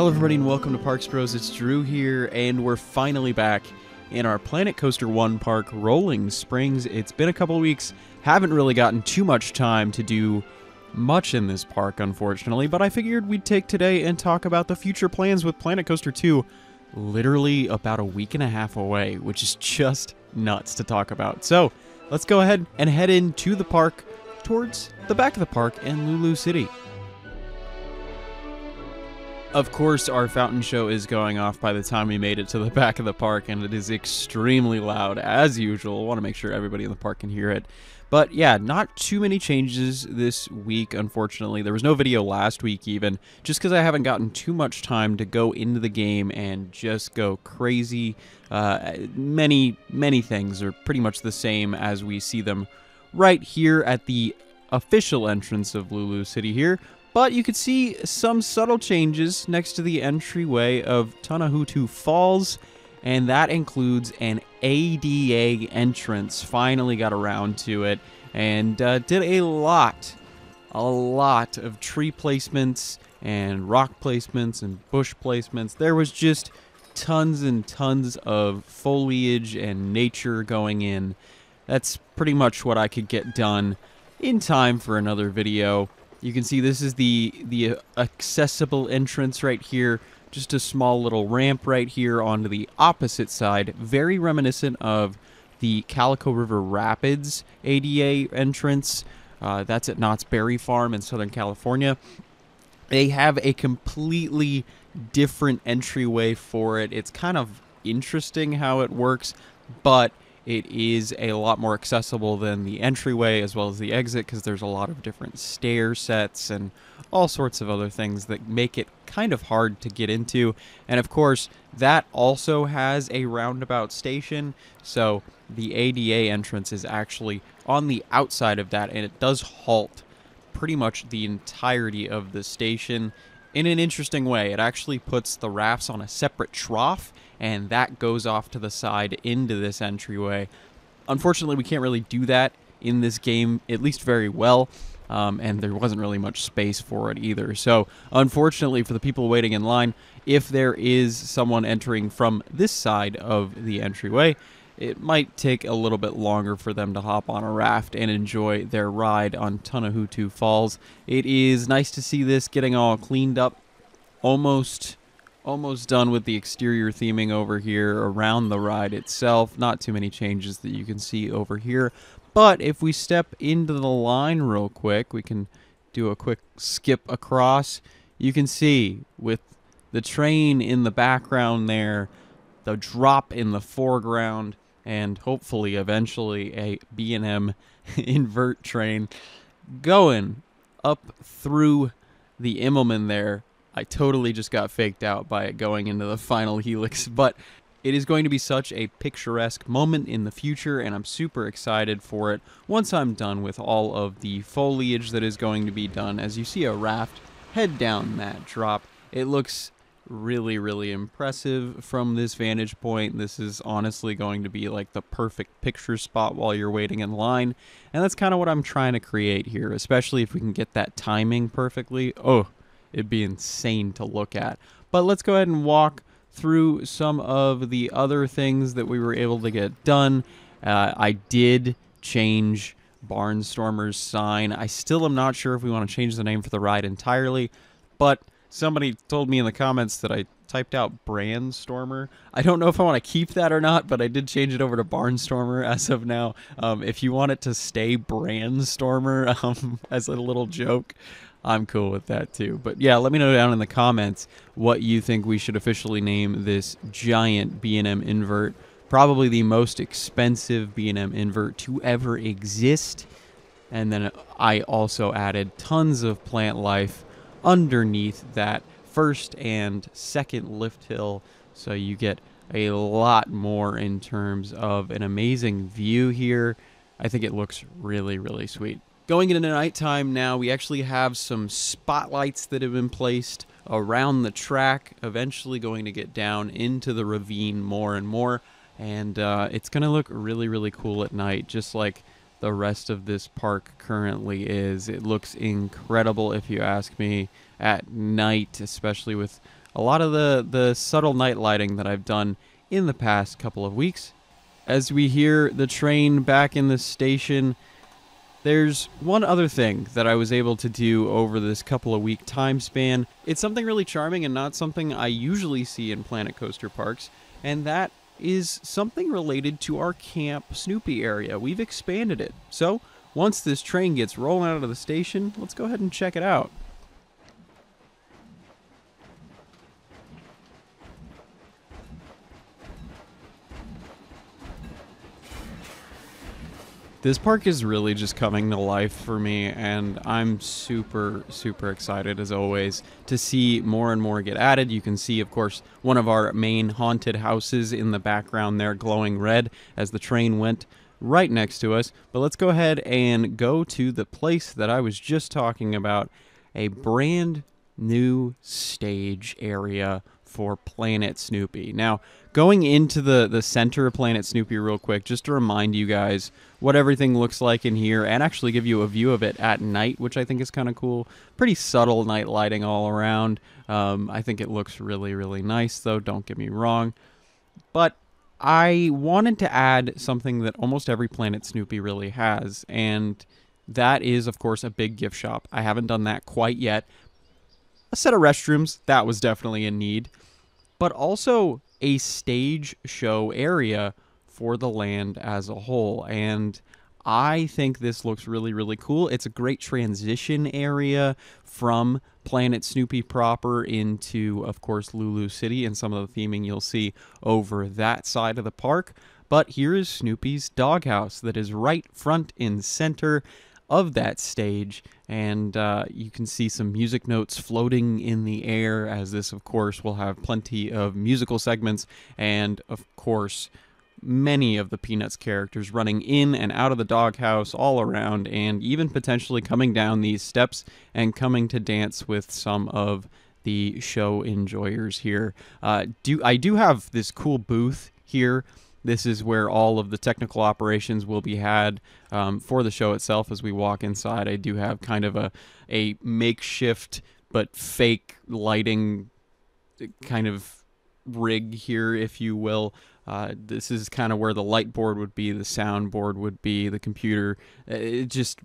Hello everybody and welcome to Parks Bros. It's Drew here, and we're finally back in our Planet Coaster 1 park, Rolling Springs. It's been a couple weeks, haven't really gotten too much time to do much in this park, unfortunately, but I figured we'd take today and talk about the future plans with Planet Coaster 2, literally about a week and a half away, which is just nuts to talk about. So, let's go ahead and head into the park, towards the back of the park in Lulu City. Of course, our fountain show is going off by the time we made it to the back of the park, and it is extremely loud, as usual. I want to make sure everybody in the park can hear it. But yeah, not too many changes this week, unfortunately. There was no video last week even, just because I haven't gotten too much time to go into the game and just go crazy. Many things are pretty much the same as we see them right here at the official entrance of Lulu City here. But you can see some subtle changes next to the entryway of Tanahutu Falls, and that includes an ADA entrance. Finally got around to it, and did a lot of tree placements and rock placements and bush placements. There was just tons and tons of foliage and nature going in. That's pretty much what I could get done in time for another video. You can see this is the accessible entrance right here. Just a small little ramp right here onto the opposite side. Very reminiscent of the Calico River Rapids ADA entrance. That's at Knott's Berry Farm in Southern California. They have a completely different entryway for it. It's kind of interesting how it works, but it is a lot more accessible than the entryway as well as the exit, because there's a lot of different stair sets and all sorts of other things that make it kind of hard to get into. And of course, that also has a roundabout station, so the ADA entrance is actually on the outside of that, and it does halt pretty much the entirety of the station in an interesting way. It actually puts the rafts on a separate trough, and that goes off to the side into this entryway. Unfortunately, we can't really do that in this game, at least very well, and there wasn't really much space for it either. So, unfortunately for the people waiting in line, if there is someone entering from this side of the entryway, it might take a little bit longer for them to hop on a raft and enjoy their ride on Tanahutu Falls. It is nice to see this getting all cleaned up, almost done with the exterior theming over here around the ride itself. Not too many changes that you can see over here. But if we step into the line real quick, we can do a quick skip across. You can see with the train in the background there, the drop in the foreground, and hopefully eventually a B&M invert train going up through the Immelman there. I totally just got faked out by it going into the final helix, but it is going to be such a picturesque moment in the future, and I'm super excited for it once I'm done with all of the foliage that is going to be done. As you see a raft head down that drop, it looks really impressive from this vantage point. This is honestly going to be like the perfect picture spot while you're waiting in line, and that's kind of what I'm trying to create here, especially if we can get that timing perfectly. Oh, it'd be insane to look at. But let's go ahead and walk through some of the other things that we were able to get done. I did change Barnstormer's sign. I still am not sure if we want to change the name for the ride entirely, but somebody told me in the comments that I typed out Brandstormer. I don't know if I want to keep that or not, but I did change it over to Barnstormer as of now. If you want it to stay Brandstormer as a little joke, I'm cool with that too. But yeah, let me know down in the comments what you think we should officially name this giant B&M invert. Probably the most expensive B&M invert to ever exist. And then I also added tons of plant life underneath that first and second lift hill, so you get a lot more in terms of an amazing view here. I think it looks really sweet. Going into nighttime now, we actually have some spotlights that have been placed around the track, eventually going to get down into the ravine more and more, and it's going to look really cool at night, just like the rest of this park currently is. It looks incredible if you ask me at night, especially with a lot of the subtle night lighting that I've done in the past couple of weeks. As we hear the train back in the station, there's one other thing that I was able to do over this couple of week time span. It's something really charming and not something I usually see in Planet Coaster parks, and that is something related to our Camp Snoopy area. We've expanded it. So, once this train gets rolling out of the station, let's go ahead and check it out. This park is really just coming to life for me, and I'm super, super excited, as always, to see more and more get added. You can see, of course, one of our main haunted houses in the background there glowing red as the train went right next to us. But let's go ahead and go to the place that I was just talking about, a brand new stage area for Planet Snoopy. Now, going into the center of Planet Snoopy real quick, just to remind you guys what everything looks like in here, and actually give you a view of it at night, which I think is kind of cool. Pretty subtle night lighting all around. I think it looks really, really nice, though, don't get me wrong. But I wanted to add something that almost every Planet Snoopy really has, and that is, of course, a big gift shop. I haven't done that quite yet. A set of restrooms, that was definitely in need, but also a stage show area for the land as a whole. And I think this looks really, really cool. It's a great transition area from Planet Snoopy proper into, of course, Lulu City and some of the theming you'll see over that side of the park. But here is Snoopy's doghouse that is right front and center of that stage, and you can see some music notes floating in the air, as this, of course, will have plenty of musical segments, and, of course, many of the Peanuts characters running in and out of the doghouse all around, and even potentially coming down these steps and coming to dance with some of the show enjoyers here. I do have this cool booth here. This is where all of the technical operations will be had for the show itself. As we walk inside, I do have kind of a makeshift but fake lighting kind of rig here, if you will. This is kind of where the light board would be, the sound board would be, the computer. It just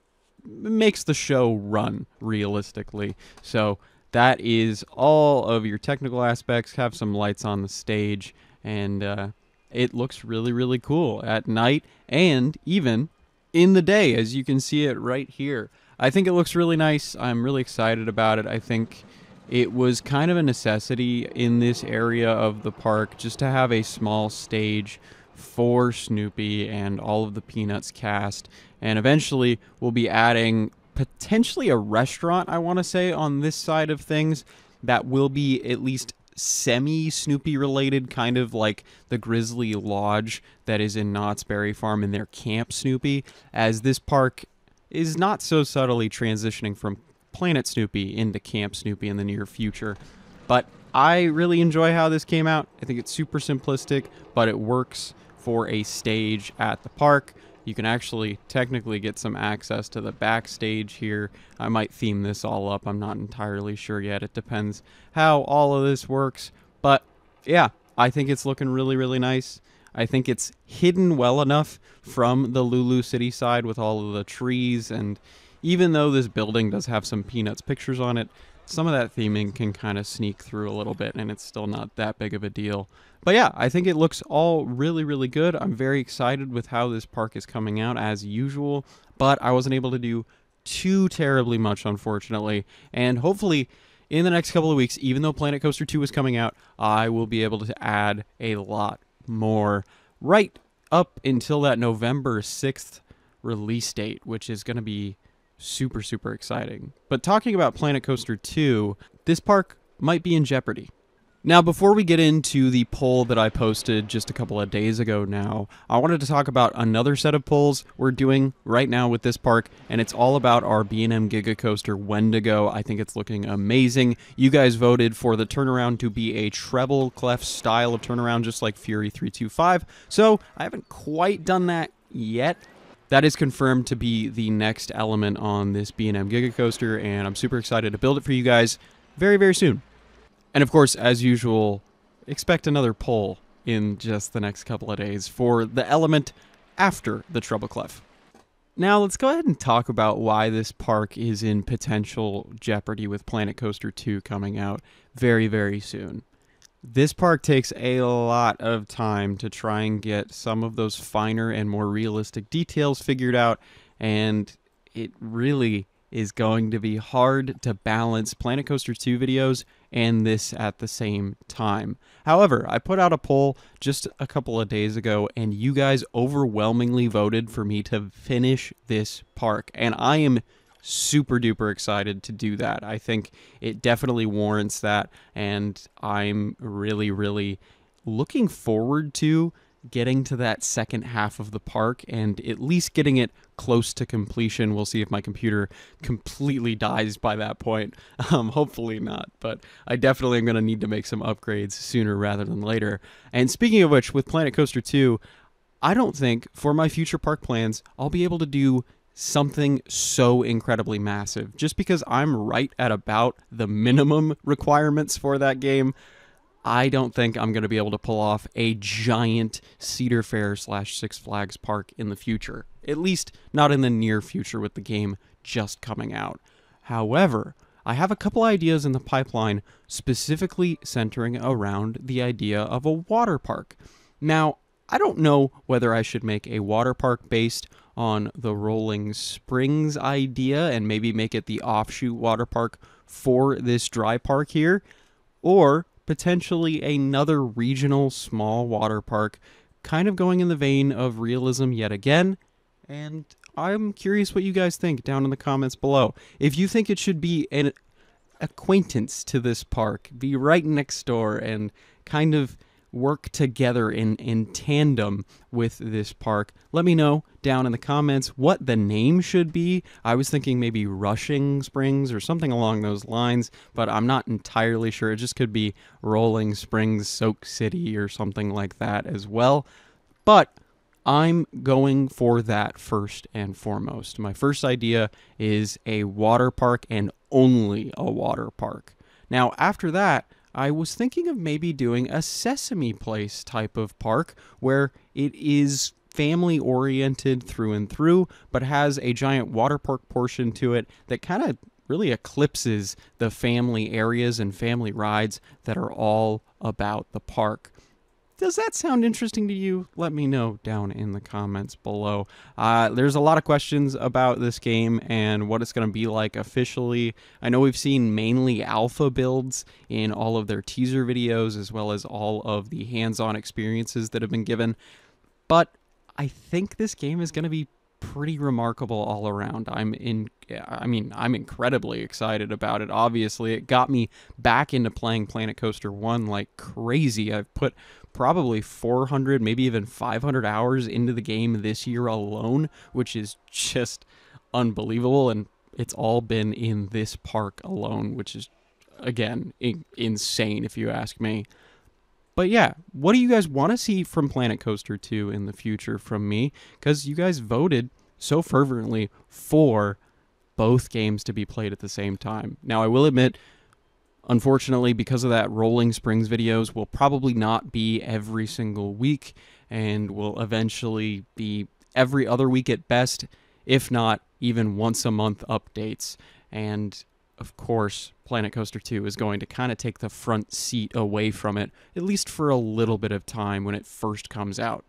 makes the show run realistically. So that is all of your technical aspects. Have some lights on the stage, and it looks really, really cool at night and even in the day, as you can see it right here. I think it looks really nice. I'm really excited about it. I think it was kind of a necessity in this area of the park just to have a small stage for Snoopy and all of the Peanuts cast. And eventually we'll be adding potentially a restaurant, I want to say, on this side of things that will be at least semi-Snoopy related, kind of like the Grizzly Lodge that is in Knott's Berry Farm in their Camp Snoopy, as this park is not so subtly transitioning from Planet Snoopy into Camp Snoopy in the near future. But I really enjoy how this came out. I think it's super simplistic, but it works for a stage at the park. You can actually technically get some access to the backstage here. I might theme this all up. I'm not entirely sure yet. It depends how all of this works. But yeah, I think it's looking really, really nice. I think it's hidden well enough from the Lulu City side with all of the trees. And even though this building does have some Peanuts pictures on it, some of that theming can kind of sneak through a little bit, and it's still not that big of a deal. But yeah, I think it looks all really, really good. I'm very excited with how this park is coming out as usual, but I wasn't able to do too terribly much, unfortunately. And hopefully, in the next couple of weeks, even though Planet Coaster 2 is coming out, I will be able to add a lot more right up until that November 6th release date, which is going to be super, super exciting. But talking about Planet Coaster 2, this park might be in jeopardy. Now, before we get into the poll that I posted just a couple of days ago now, I wanted to talk about another set of polls we're doing right now with this park, and it's all about our B&M Giga Coaster Wendigo. I think it's looking amazing. You guys voted for the turnaround to be a treble clef style of turnaround, just like Fury 325, so I haven't quite done that yet. That is confirmed to be the next element on this B&M Giga Coaster, and I'm super excited to build it for you guys very, very soon. And of course, as usual, expect another poll in just the next couple of days for the element after the Treble Clef. Now, let's go ahead and talk about why this park is in potential jeopardy with Planet Coaster 2 coming out very, very soon. This park takes a lot of time to try and get some of those finer and more realistic details figured out, and it really is going to be hard to balance Planet Coaster 2 videos and this at the same time. However, I put out a poll just a couple of days ago, and you guys overwhelmingly voted for me to finish this park, and I am super duper excited to do that. I think it definitely warrants that, and I'm really, really looking forward to getting to that second half of the park and at least getting it close to completion. We'll see if my computer completely dies by that point. Hopefully not, but I definitely am going to need to make some upgrades sooner rather than later. And speaking of which, with Planet Coaster 2, I don't think for my future park plans I'll be able to do something so incredibly massive, just because I'm right at about the minimum requirements for that game. I don't think I'm going to be able to pull off a giant Cedar Fair / Six Flags park in the future. At least not in the near future with the game just coming out. However, I have a couple ideas in the pipeline specifically centering around the idea of a water park. Now, I don't know whether I should make a water park based on the Rolling Springs idea and maybe make it the offshoot water park for this dry park here, or potentially another regional small water park, kind of going in the vein of realism yet again. And I'm curious what you guys think down in the comments below. If you think it should be an acquaintance to this park, be right next door and kind of work together in tandem with this park, let me know down in the comments what the name should be. I was thinking maybe Rushing Springs or something along those lines, but I'm not entirely sure. It just could be Rolling Springs Soak City or something like that as well. But I'm going for that first and foremost. My first idea is a water park and only a water park. Now, after that, I was thinking of maybe doing a Sesame Place type of park where it is family oriented through and through, but has a giant water park portion to it that kind of really eclipses the family areas and family rides that are all about the park. Does that sound interesting to you? Let me know down in the comments below. There's a lot of questions about this game and what it's going to be like officially. I know we've seen mainly alpha builds in all of their teaser videos, as well as all of the hands-on experiences that have been given. But I think this game is going to be pretty remarkable all around. I'm incredibly excited about it. Obviously, it got me back into playing Planet Coaster 1 like crazy. I've put probably 400, maybe even 500 hours into the game this year alone, which is just unbelievable. And it's all been in this park alone, which is, again, insane if you ask me. But yeah, what do you guys want to see from Planet Coaster 2 in the future from me? Because you guys voted so fervently for both games to be played at the same time. Now, I will admit, unfortunately, because of that, Rolling Springs videos will probably not be every single week and will eventually be every other week at best, if not even once a month updates. And of course, Planet Coaster 2 is going to kind of take the front seat away from it, at least for a little bit of time when it first comes out.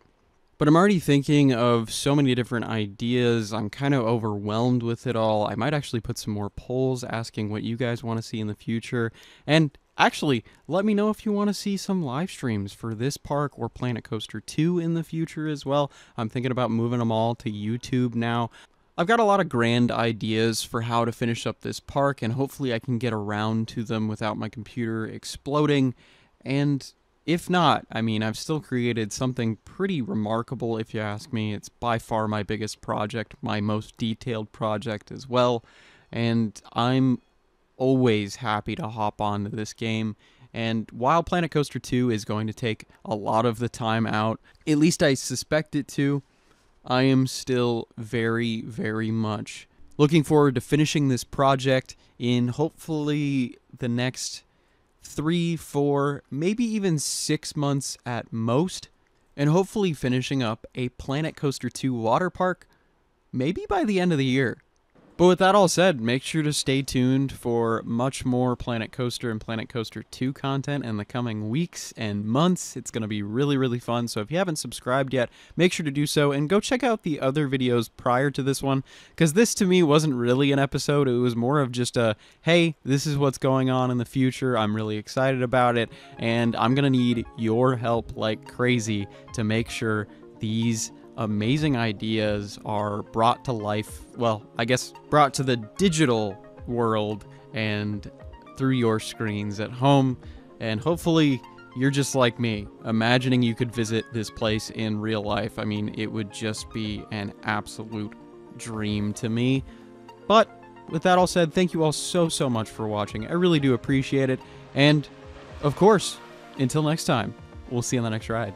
But I'm already thinking of so many different ideas. I'm kind of overwhelmed with it all. I might actually put some more polls asking what you guys want to see in the future. And actually, let me know if you want to see some live streams for this park or Planet Coaster 2 in the future as well. I'm thinking about moving them all to YouTube now. I've got a lot of grand ideas for how to finish up this park, and hopefully I can get around to them without my computer exploding. And if not, I mean, I've still created something pretty remarkable, if you ask me. It's by far my biggest project, my most detailed project as well, and I'm always happy to hop onto this game. And while Planet Coaster 2 is going to take a lot of the time out, at least I suspect it to, I am still very, very much looking forward to finishing this project in hopefully the next 3, 4, maybe even 6 months at most, and hopefully finishing up a Planet Coaster 2 water park maybe by the end of the year. But with that all said, make sure to stay tuned for much more Planet Coaster and Planet Coaster 2 content in the coming weeks and months. It's going to be really, really fun. So if you haven't subscribed yet, make sure to do so and go check out the other videos prior to this one, because this to me wasn't really an episode. It was more of just a, hey, this is what's going on in the future. I'm really excited about it, and I'm going to need your help like crazy to make sure these amazing ideas are brought to life, well, I guess brought to the digital world and through your screens at home. And hopefully you're just like me, imagining you could visit this place in real life. I mean, it would just be an absolute dream to me. But with that all said, thank you all so much for watching. I really do appreciate it. And of course, until next time, we'll see you on the next ride.